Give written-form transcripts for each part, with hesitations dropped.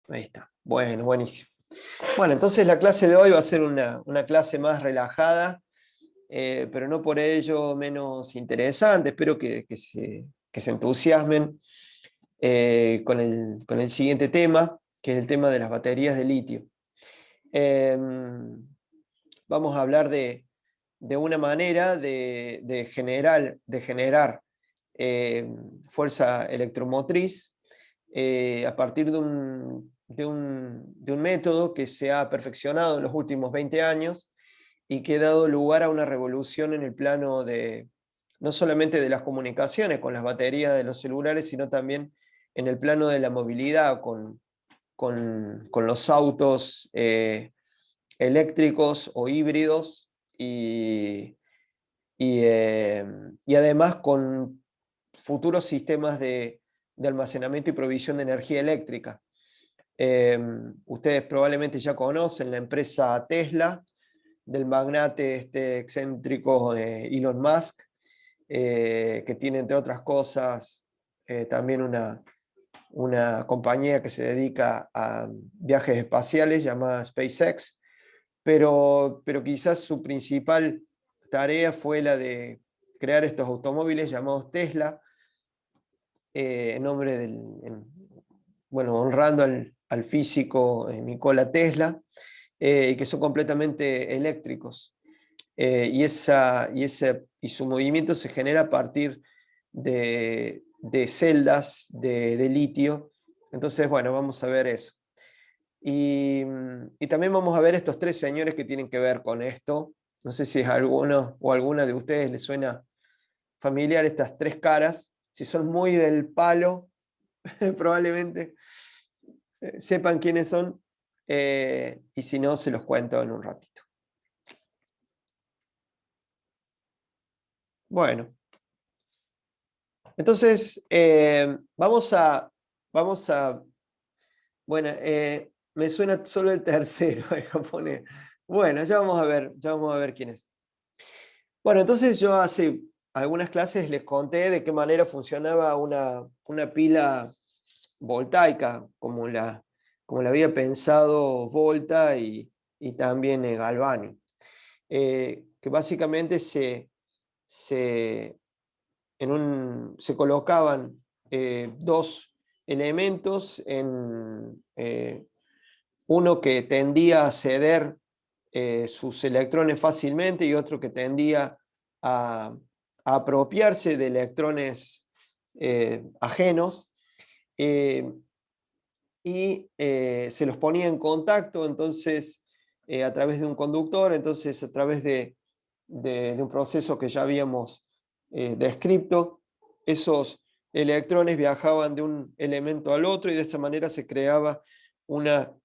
Ahí está. Bueno, buenísimo. Bueno, entonces la clase de hoy va a ser una clase más relajada, pero no por ello menos interesante. Espero que se entusiasmen con el siguiente tema, que es el tema de las baterías de litio. Vamos a hablar de una manera de generar fuerza electromotriz a partir de un método que se ha perfeccionado en los últimos 20 años y que ha dado lugar a una revolución en el plano no solamente de las comunicaciones con las baterías de los celulares, sino también en el plano de la movilidad con los autos eléctricos o híbridos y además con futuros sistemas de almacenamiento y provisión de energía eléctrica. Ustedes probablemente ya conocen la empresa Tesla, del magnate excéntrico de Elon Musk, que tiene, entre otras cosas, también una compañía que se dedica a viajes espaciales llamada SpaceX, pero quizás su principal tarea fue la de crear estos automóviles llamados Tesla, en nombre bueno, honrando al físico Nikola Tesla, y que son completamente eléctricos. Y su movimiento se genera a partir de celdas de litio. Entonces, bueno, vamos a ver eso. Y también vamos a ver estos tres señores que tienen que ver con esto. No sé si a alguno o alguna de ustedes les suena familiar estas tres caras. Si son muy del palo, probablemente sepan quiénes son. Y si no, se los cuento en un ratito. Bueno, entonces vamos a, bueno, me suena solo el tercero. Bueno, ya vamos a ver quién es. Bueno, entonces yo hace algunas clases les conté de qué manera funcionaba una pila voltaica, como la había pensado Volta y también Galvani, que básicamente se, se colocaban dos elementos uno que tendía a ceder sus electrones fácilmente y otro que tendía a apropiarse de electrones ajenos, eh, y se los ponía en contacto, entonces a través de un conductor, entonces a través de un proceso que ya habíamos descrito, esos electrones viajaban de un elemento al otro y de esa manera se creaba una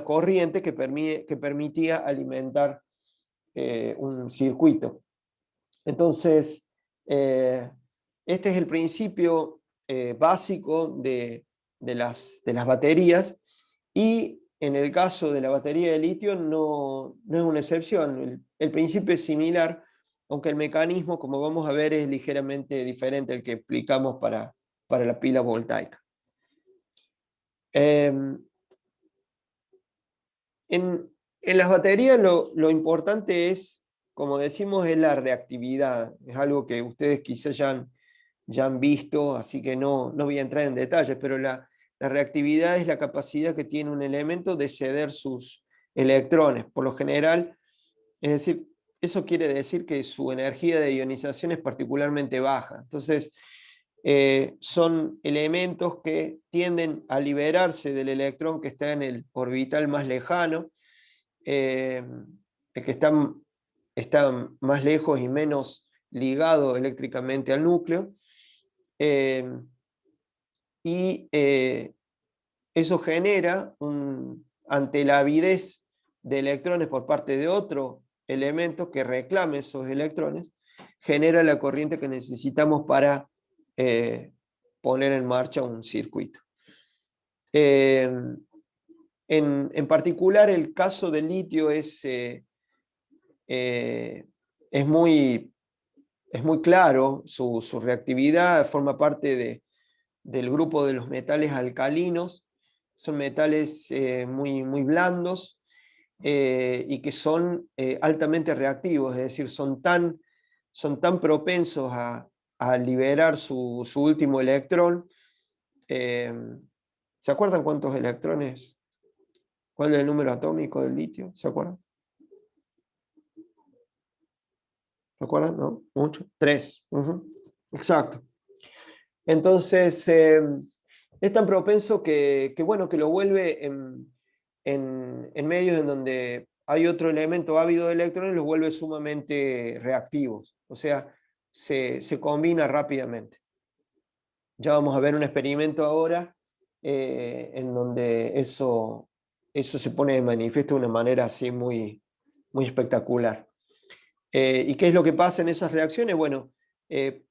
corriente que permitía alimentar un circuito. Entonces, este es el principio básico de las baterías, y en el caso de la batería de litio no es una excepción. El principio es similar, aunque el mecanismo, como vamos a ver, es ligeramente diferente al que explicamos para la pila voltaica. En las baterías lo importante es, como decimos, es la reactividad. Es algo que ustedes quizás ya han visto, así que no voy a entrar en detalles, pero la reactividad es la capacidad que tiene un elemento de ceder sus electrones. Por lo general, es decir, eso quiere decir que su energía de ionización es particularmente baja. Entonces, son elementos que tienden a liberarse del electrón que está en el orbital más lejano, el que está más lejos y menos ligado eléctricamente al núcleo, y eso genera, ante la avidez de electrones por parte de otro elemento que reclame esos electrones, genera la corriente que necesitamos para poner en marcha un circuito. En particular, el caso del litio es muy claro. Su reactividad forma parte del grupo de los metales alcalinos, son metales muy blandos y que son altamente reactivos, es decir, son tan propensos a liberar su último electrón. ¿Se acuerdan cuántos electrones? ¿Cuál es el número atómico del litio? ¿Se acuerdan? ¿Se acuerdan? ¿No? ¿Mucho? 3. Exacto. Entonces, es tan propenso bueno, que lo vuelve en medios en donde hay otro elemento ávido de electrones, los vuelve sumamente reactivos. O sea, se combina rápidamente. Ya vamos a ver un experimento ahora en donde eso se pone de manifiesto de una manera así muy espectacular. ¿Y qué es lo que pasa en esas reacciones? Bueno,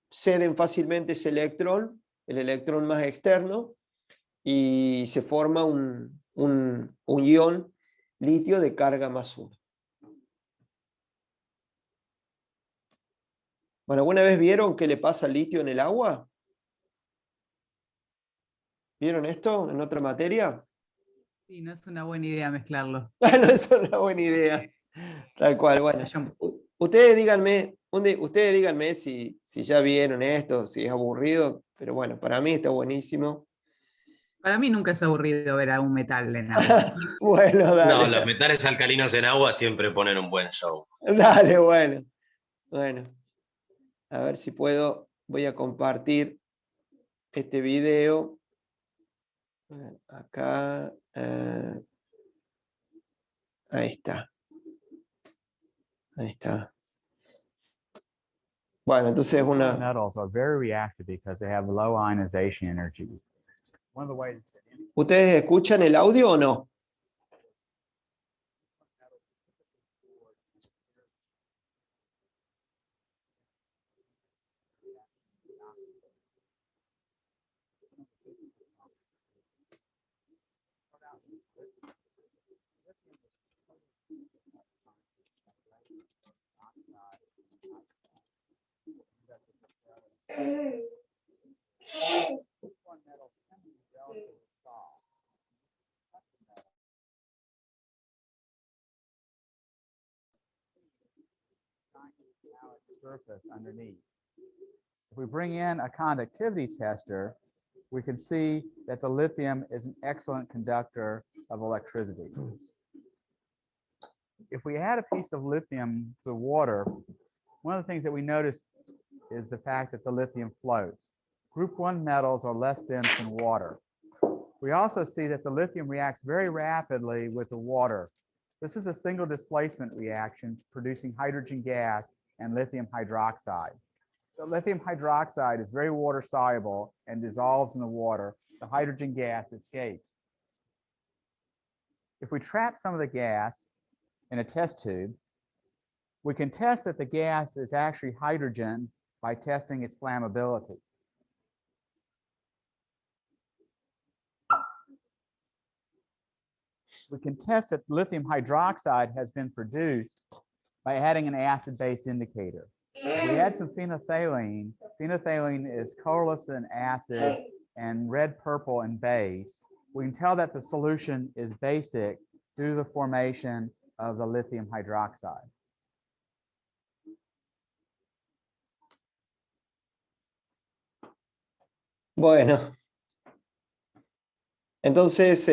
ceden fácilmente ese electrón, el electrón más externo, y se forma un ion litio de carga +1. Bueno, ¿alguna vez vieron qué le pasa al litio en el agua? ¿Vieron esto en otra materia? Sí, no es una buena idea mezclarlos. No es una buena idea. Tal cual, bueno. Ustedes díganme si ya vieron esto, si es aburrido, pero bueno, para mí está buenísimo. Para mí nunca es aburrido ver a un metal en agua. Bueno, No, dale. los metales alcalinos en agua siempre ponen un buen show. Dale, bueno. Bueno, a ver si puedo. Voy a compartir este video. Acá. Ahí está. Ahí está. Bueno, entonces una. Metals are very reactive because they have low ionization energy. One of the ways ¿Ustedes escuchan el audio o no? surface underneath. If we bring in a conductivity tester, we can see that the lithium is an excellent conductor of electricity. If we add a piece of lithium to water, one of the things that we notice is the fact that the lithium floats. Group 1 metals are less dense than water. We also see that the lithium reacts very rapidly with the water. This is a single displacement reaction producing hydrogen gas and lithium hydroxide. The lithium hydroxide is very water soluble and dissolves in the water. The hydrogen gas escapes. If we trap some of the gas in a test tube, we can test that the gas is actually hydrogen by testing its flammability. We can test that lithium hydroxide has been produced by adding an acid-base indicator. If we add some phenolphthalein, phenolphthalein is colorless in acid and red-purple in base. We can tell that the solution is basic due to the formation of the lithium hydroxide. Bueno, entonces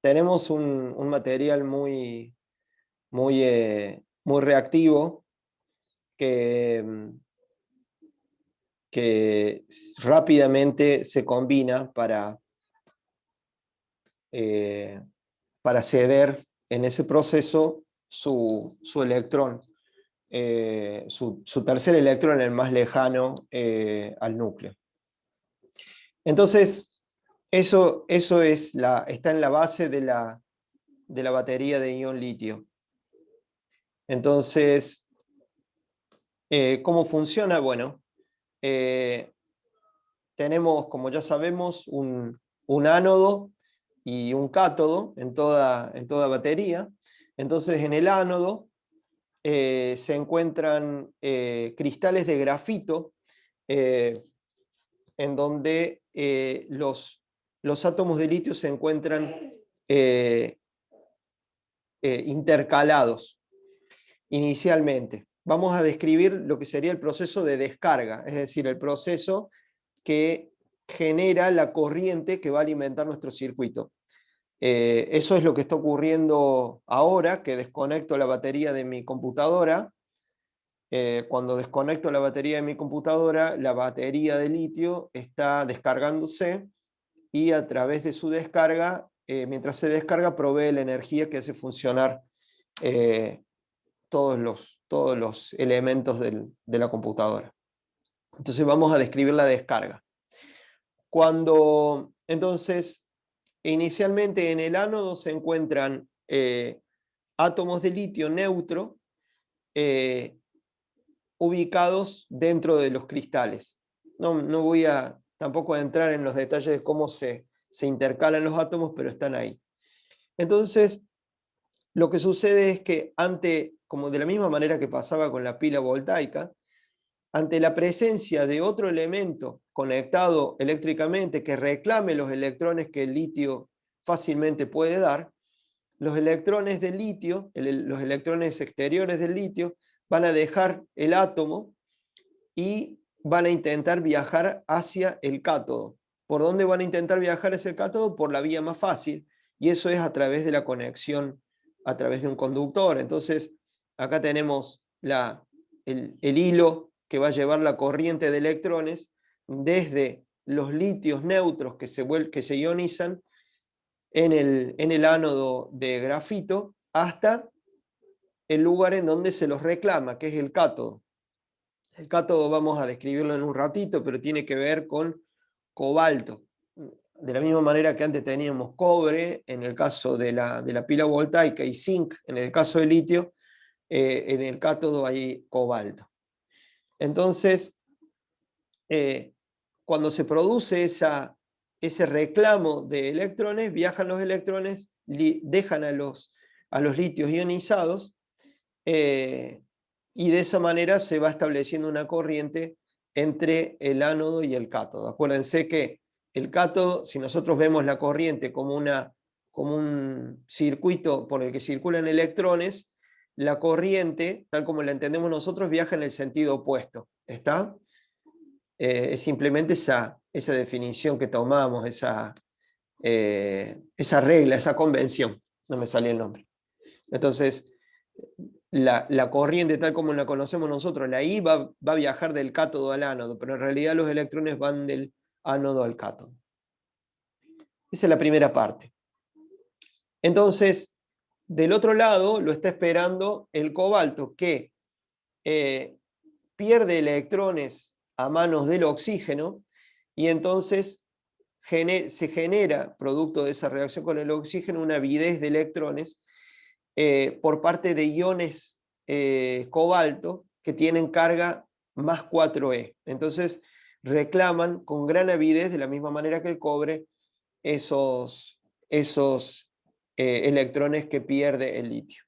tenemos un material muy reactivo que rápidamente se combina para ceder en ese proceso su electrón, su tercer electrón, el más lejano al núcleo. Entonces, eso está en la base de la batería de ion litio. Entonces, ¿cómo funciona? Bueno, tenemos, como ya sabemos, un ánodo y un cátodo en toda batería. Entonces, en el ánodo se encuentran cristales de grafito en donde los los átomos de litio se encuentran intercalados inicialmente. Vamos a describir lo que sería el proceso de descarga, es decir, el proceso que genera la corriente que va a alimentar nuestro circuito. Eso es lo que está ocurriendo ahora, que desconecto la batería de mi computadora. Cuando desconecto la batería de mi computadora, la batería de litio está descargándose y a través de su descarga, mientras se descarga, provee la energía que hace funcionar todos los elementos de la computadora. Entonces vamos a describir la descarga. Entonces, inicialmente en el ánodo se encuentran átomos de litio neutro ubicados dentro de los cristales. No voy tampoco a entrar en los detalles de cómo se intercalan los átomos, pero están ahí. Entonces, lo que sucede es que como de la misma manera que pasaba con la pila voltaica, ante la presencia de otro elemento conectado eléctricamente que reclame los electrones que el litio fácilmente puede dar, los electrones del litio, los electrones exteriores del litio, van a dejar el átomo y van a intentar viajar hacia el cátodo. ¿Por dónde van a intentar viajar hacia el cátodo? Por la vía más fácil, y eso es a través de la conexión a través de un conductor. Entonces, acá tenemos el hilo que va a llevar la corriente de electrones desde los litios neutros que se ionizan en el ánodo de grafito hasta el lugar en donde se los reclama, que es el cátodo. El cátodo vamos a describirlo en un ratito, pero tiene que ver con cobalto. De la misma manera que antes teníamos cobre en el caso de la pila voltaica y zinc en el caso del litio, en el cátodo hay cobalto. Entonces, cuando se produce ese reclamo de electrones, viajan los electrones, dejan a los litios ionizados, y de esa manera se va estableciendo una corriente entre el ánodo y el cátodo. Acuérdense que el cátodo, si nosotros vemos la corriente como un circuito por el que circulan electrones, la corriente, tal como la entendemos nosotros, viaja en el sentido opuesto. ¿Está? Es simplemente esa definición que tomamos, esa regla, esa convención. No me sale el nombre. Entonces, la corriente tal como la conocemos nosotros, la I va a viajar del cátodo al ánodo, pero en realidad los electrones van del ánodo al cátodo. Esa es la primera parte. Entonces, del otro lado lo está esperando el cobalto, que pierde electrones a manos del oxígeno, y entonces se genera, producto de esa reacción con el oxígeno, una avidez de electrones por parte de iones cobalto que tienen carga más 4e. Entonces reclaman con gran avidez, de la misma manera que el cobre, esos electrones que pierde el litio.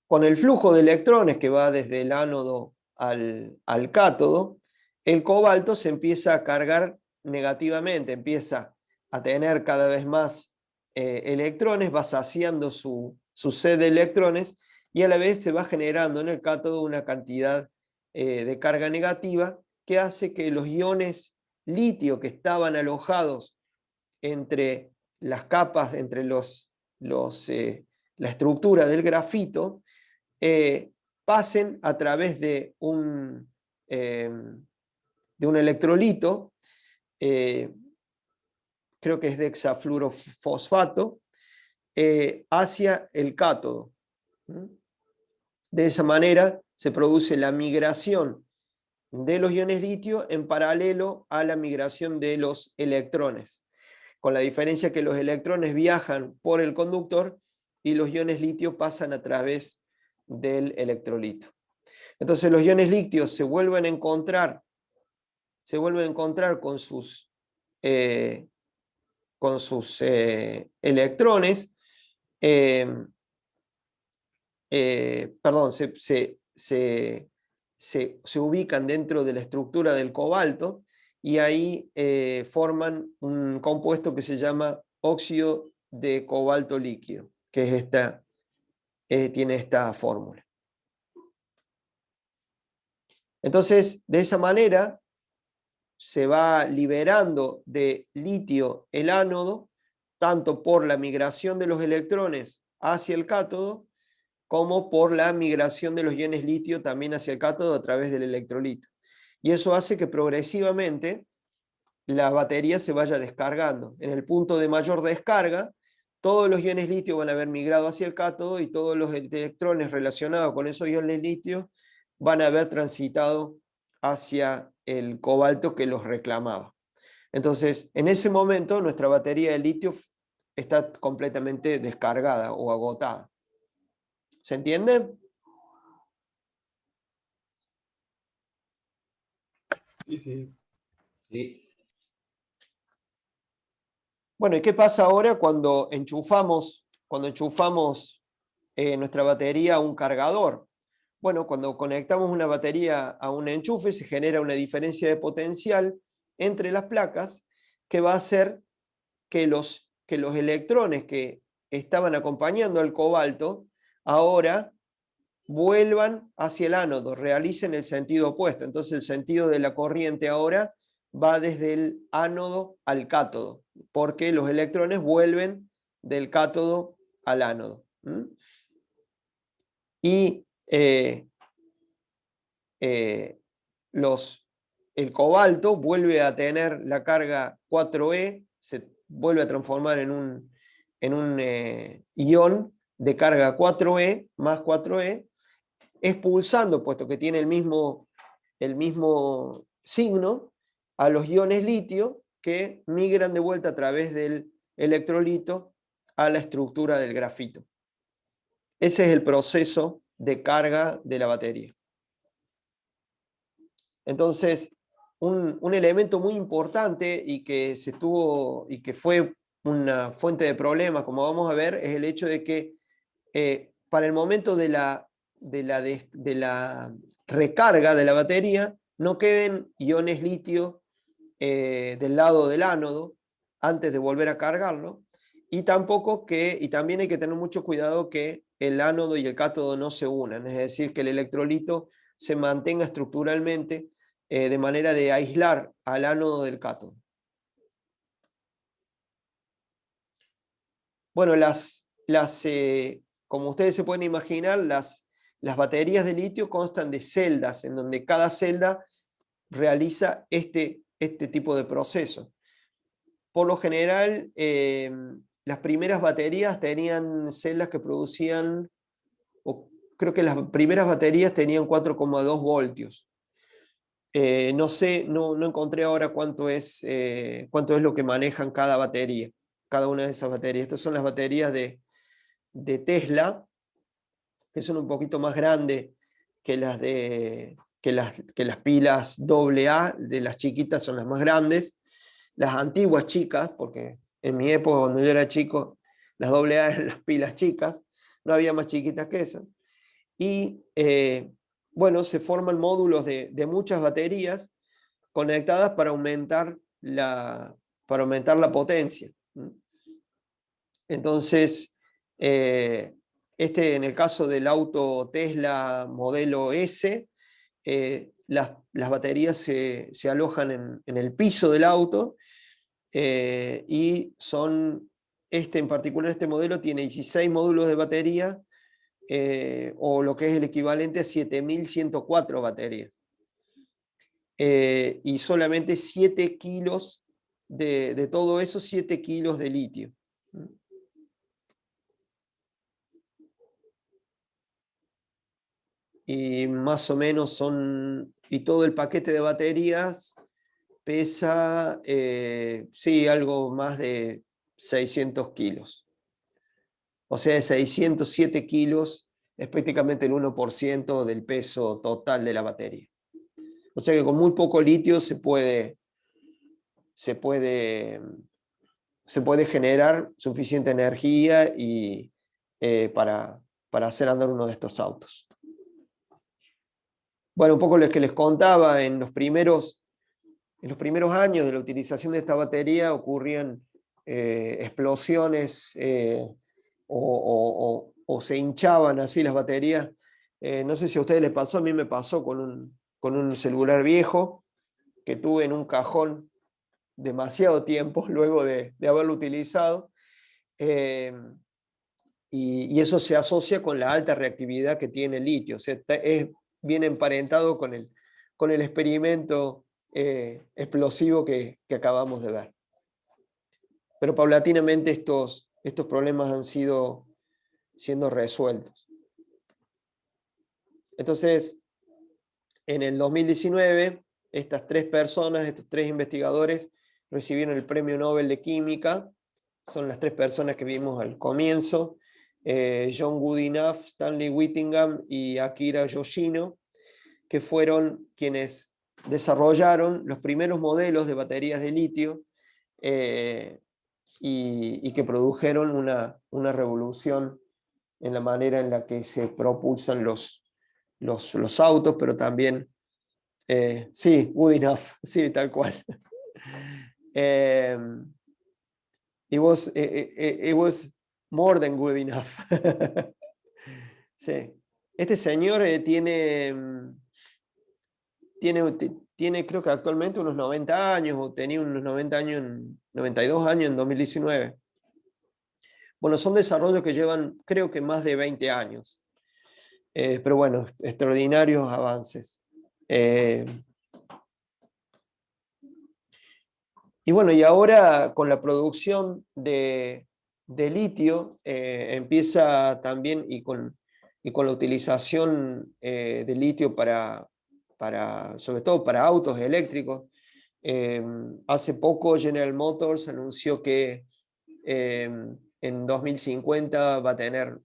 Con el flujo de electrones que va desde el ánodo al cátodo, el cobalto se empieza a cargar negativamente, empieza a tener cada vez más electrones, va saciando su sed de electrones, y a la vez se va generando en el cátodo una cantidad de carga negativa que hace que los iones litio que estaban alojados entre las capas, entre la estructura del grafito, pasen a través de un electrolito, creo que es de hexafluorofosfato, hacia el cátodo. De esa manera se produce la migración de los iones litio en paralelo a la migración de los electrones, con la diferencia que los electrones viajan por el conductor y los iones litio pasan a través del electrolito. Entonces los iones litios se vuelven a encontrar con sus electrones, perdón, se ubican dentro de la estructura del cobalto, y ahí forman un compuesto que se llama óxido de cobalto líquido, que es tiene esta fórmula. Entonces, de esa manera, se va liberando de litio el ánodo, tanto por la migración de los electrones hacia el cátodo, como por la migración de los iones litio también hacia el cátodo a través del electrolito. Y eso hace que progresivamente la batería se vaya descargando. En el punto de mayor descarga, todos los iones litio van a haber migrado hacia el cátodo y todos los electrones relacionados con esos iones litio van a haber transitado hacia el cobalto que los reclamaba. Entonces, en ese momento, nuestra batería de litio está completamente descargada o agotada. ¿Se entiende? Sí, sí. Sí. Bueno, ¿y qué pasa ahora cuando enchufamos nuestra batería a un cargador? Bueno, cuando conectamos una batería a un enchufe se genera una diferencia de potencial entre las placas que va a hacer que los electrones que estaban acompañando al cobalto ahora vuelvan hacia el ánodo, realicen el sentido opuesto. Entonces el sentido de la corriente ahora va desde el ánodo al cátodo, porque los electrones vuelven del cátodo al ánodo. Y el cobalto vuelve a tener la carga 4e, se vuelve a transformar en un ion de carga 4e más 4e, expulsando, puesto que tiene el mismo signo, a los iones litio que migran de vuelta a través del electrolito a la estructura del grafito. Ese es el proceso de carga de la batería. Entonces, un elemento muy importante y que fue una fuente de problemas, como vamos a ver, es el hecho de que para el momento de la recarga de la batería no queden iones litio del lado del ánodo antes de volver a cargarlo, y también hay que tener mucho cuidado que el ánodo y el cátodo no se unan, es decir, que el electrolito se mantenga estructuralmente de manera de aislar al ánodo del cátodo. Bueno, como ustedes se pueden imaginar, las baterías de litio constan de celdas, en donde cada celda realiza este tipo de proceso. Por lo general, las primeras baterías tenían celdas que producían, creo que las primeras baterías tenían 4,2 voltios. No sé, no encontré ahora cuánto es lo que manejan cada batería, cada una de esas baterías. Estas son las baterías de Tesla, que son un poquito más grandes que las pilas AA, de las chiquitas son las más grandes. Las antiguas chicas, porque en mi época cuando yo era chico, las AA eran las pilas chicas, no había más chiquitas que esas. Y bueno, se forman módulos de muchas baterías conectadas para aumentar la potencia. Entonces, en el caso del auto Tesla modelo S, las baterías se alojan en el piso del auto, y en particular este modelo tiene 16 módulos de batería, o lo que es el equivalente a 7104 baterías. Y solamente 7 kilos de todo eso, 7 kilos de litio. Y más o menos y todo el paquete de baterías pesa, sí, algo más de 600 kilos. O sea, de 607 kilos es prácticamente el 1% del peso total de la batería. O sea que con muy poco litio se puede generar suficiente energía para hacer andar uno de estos autos. Bueno, un poco lo que les contaba, en los primeros en los primeros años de la utilización de esta batería ocurrían explosiones o se hinchaban así las baterías. No sé si a ustedes les pasó, a mí me pasó con un celular viejo que tuve en un cajón demasiado tiempo luego de haberlo utilizado. Y eso se asocia con la alta reactividad que tiene el litio. O sea, es bien emparentado con el experimento explosivo que acabamos de ver. Pero paulatinamente estos problemas han siendo resueltos. Entonces, en el 2019, estas 3 personas, estos 3 investigadores, recibieron el Premio Nobel de Química. Son las 3 personas que vimos al comienzo. John Goodenough, Stanley Whittingham y Akira Yoshino, que fueron quienes desarrollaron los primeros modelos de baterías de litio y que produjeron una revolución en la manera en la que se propulsan los autos, pero también, sí, Goodenough, sí, tal cual. It was more than good enough. Sí. Este señor tiene creo que actualmente unos 90 años, o tenía unos 92 años en 2019. Bueno, son desarrollos que llevan creo que más de 20 años. Pero bueno, extraordinarios avances. Y bueno, y ahora con la producción de litio empieza también, y con la utilización de litio sobre todo para autos eléctricos. Hace poco General Motors anunció que en 2050 va a tener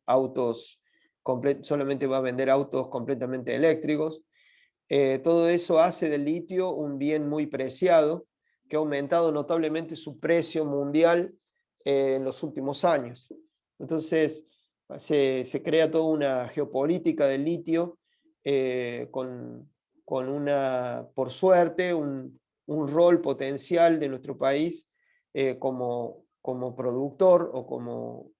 solamente va a vender autos completamente eléctricos. Todo eso hace del litio un bien muy preciado, que ha aumentado notablemente su precio mundial en los últimos años. Entonces, se crea toda una geopolítica del litio con por suerte, un rol potencial de nuestro país como productor o como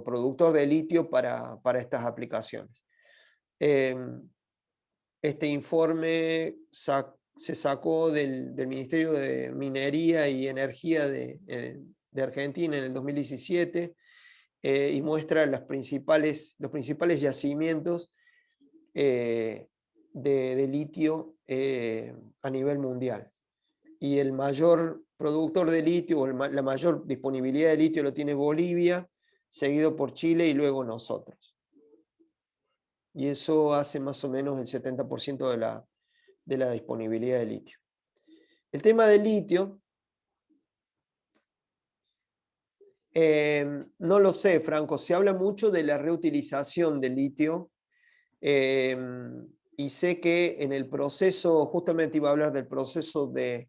productor de litio para estas aplicaciones. Este informe se sacó del Ministerio de Minería y Energía de Argentina en el 2017 y muestra los principales yacimientos de litio a nivel mundial. Y el mayor productor de litio, o la mayor disponibilidad de litio, lo tiene Bolivia, seguido por Chile y luego nosotros. Y eso hace más o menos el 70% de la disponibilidad de litio. El tema del litio, no lo sé, Franco, se habla mucho de la reutilización del litio, y sé que en el proceso, justamente iba a hablar del proceso de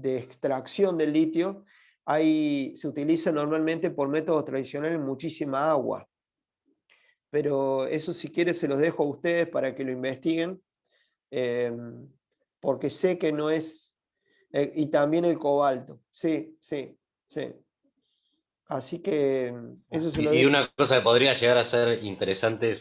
extracción del litio, se utiliza normalmente por métodos tradicionales muchísima agua. Pero eso, si quiere, se los dejo a ustedes para que lo investiguen, porque sé que no es... y también el cobalto, sí. Así que eso se lo dejo. Y una cosa que podría llegar a ser interesante,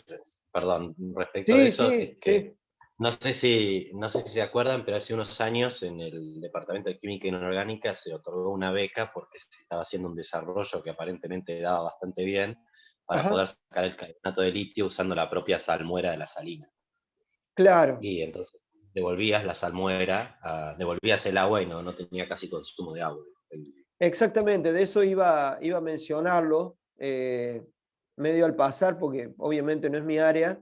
perdón, respecto de eso, es que no sé si se acuerdan, pero hace unos años en el Departamento de Química Inorgánica se otorgó una beca porque se estaba haciendo un desarrollo que aparentemente daba bastante bien para poder sacar el carbonato de litio usando la propia salmuera de la salina. Claro. Y entonces devolvías la salmuera, devolvías el agua y no tenía casi consumo de agua. Exactamente, de eso iba a mencionarlo medio al pasar, porque obviamente no es mi área,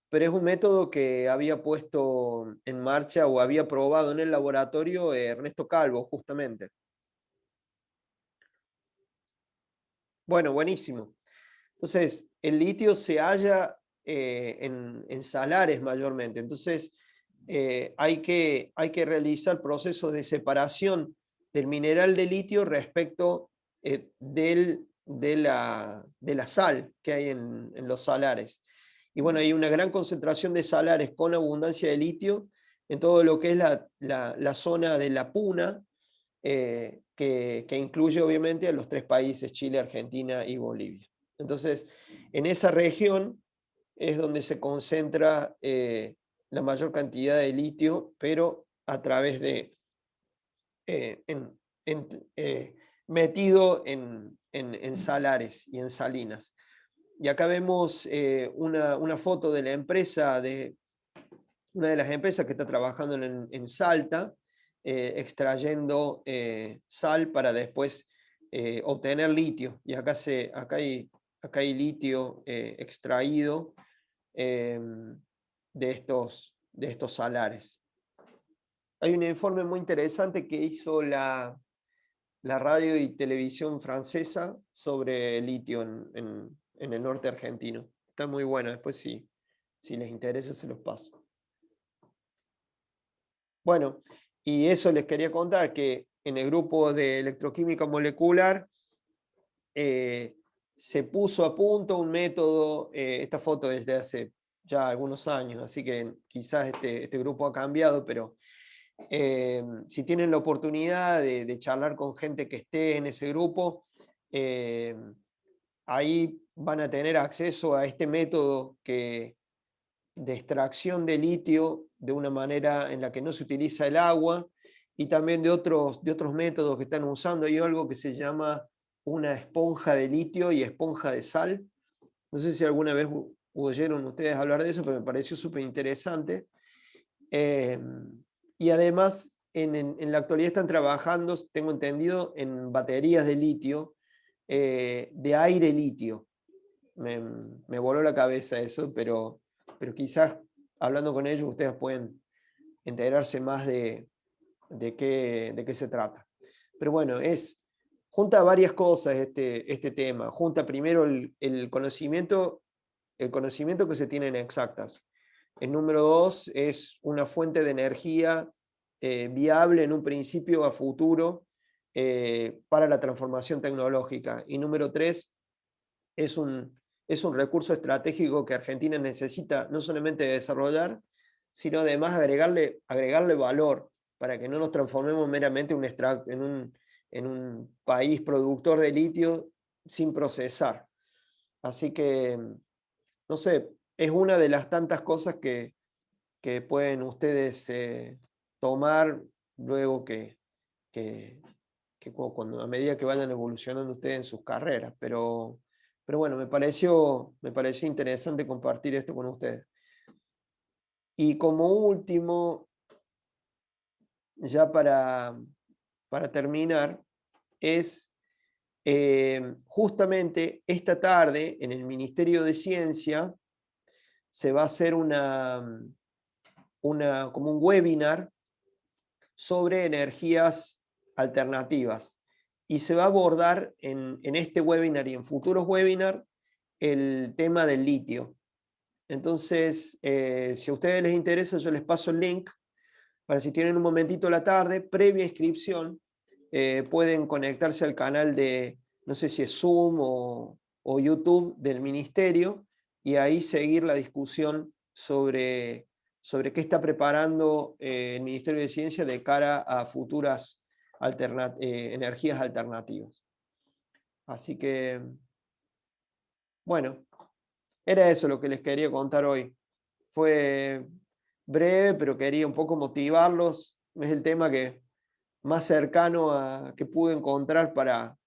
pero es un método que había puesto en marcha o había probado en el laboratorio Ernesto Calvo, justamente. Bueno, buenísimo. Entonces, el litio se halla en salares mayormente. Entonces, hay que realizar procesos de separación del mineral de litio respecto de la sal que hay en los salares. Y bueno, hay una gran concentración de salares con abundancia de litio en todo lo que es la zona de la Puna, que incluye obviamente a los 3 países, Chile, Argentina y Bolivia. Entonces, en esa región es donde se concentra la mayor cantidad de litio, pero a través de, metido en salares y en salinas. Y acá vemos una foto de la empresa, una de las empresas que está trabajando en Salta, extrayendo sal para después obtener litio. Y acá hay litio extraído de estos salares. Hay un informe muy interesante que hizo la radio y televisión francesa sobre litio en el norte argentino. Está muy bueno, después si les interesa se los paso. Bueno, y eso les quería contar, que en el grupo de electroquímica molecular se puso a punto un método, esta foto desde hace ya algunos años, así que quizás este grupo ha cambiado, pero si tienen la oportunidad de charlar con gente que esté en ese grupo, ahí van a tener acceso a este método de extracción de litio de una manera en la que no se utiliza el agua, y también de otros métodos que están usando. Hay algo que se llama una esponja de litio y esponja de sal. No sé si alguna vez oyeron ustedes hablar de eso, pero me pareció súper interesante. Y además, en la actualidad están trabajando, tengo entendido, en baterías de litio, de aire litio. Me voló la cabeza eso, pero quizás hablando con ellos ustedes pueden enterarse más de qué se trata. Pero bueno, junta varias cosas este tema. Junta primero el conocimiento que se tiene en exactas. El número 2 es una fuente de energía viable en un principio a futuro para la transformación tecnológica. Y número 3 es un recurso estratégico que Argentina necesita no solamente desarrollar, sino además agregarle valor para que no nos transformemos meramente en un país productor de litio sin procesar. Así que, no sé, es una de las tantas cosas que pueden ustedes tomar luego a medida que vayan evolucionando ustedes en sus carreras. Pero bueno, me pareció interesante compartir esto con ustedes. Y como último, ya para terminar, es justamente esta tarde en el Ministerio de Ciencia se va a hacer como un webinar sobre energías alternativas. Y se va a abordar en este webinar y en futuros webinars el tema del litio. Entonces, si a ustedes les interesa, yo les paso el link para si tienen un momentito a la tarde, previa inscripción, pueden conectarse al canal de, no sé si es Zoom o YouTube del Ministerio, y ahí seguir la discusión sobre qué está preparando el Ministerio de Ciencia de cara a futuras energías alternativas. Así que, bueno, era eso lo que les quería contar hoy. Fue breve, pero quería un poco motivarlos. Es el tema más cercano que pude encontrar para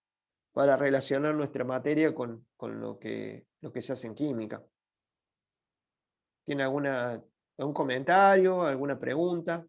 relacionar nuestra materia con lo que se hace en química. ¿Tiene algún comentario, alguna pregunta?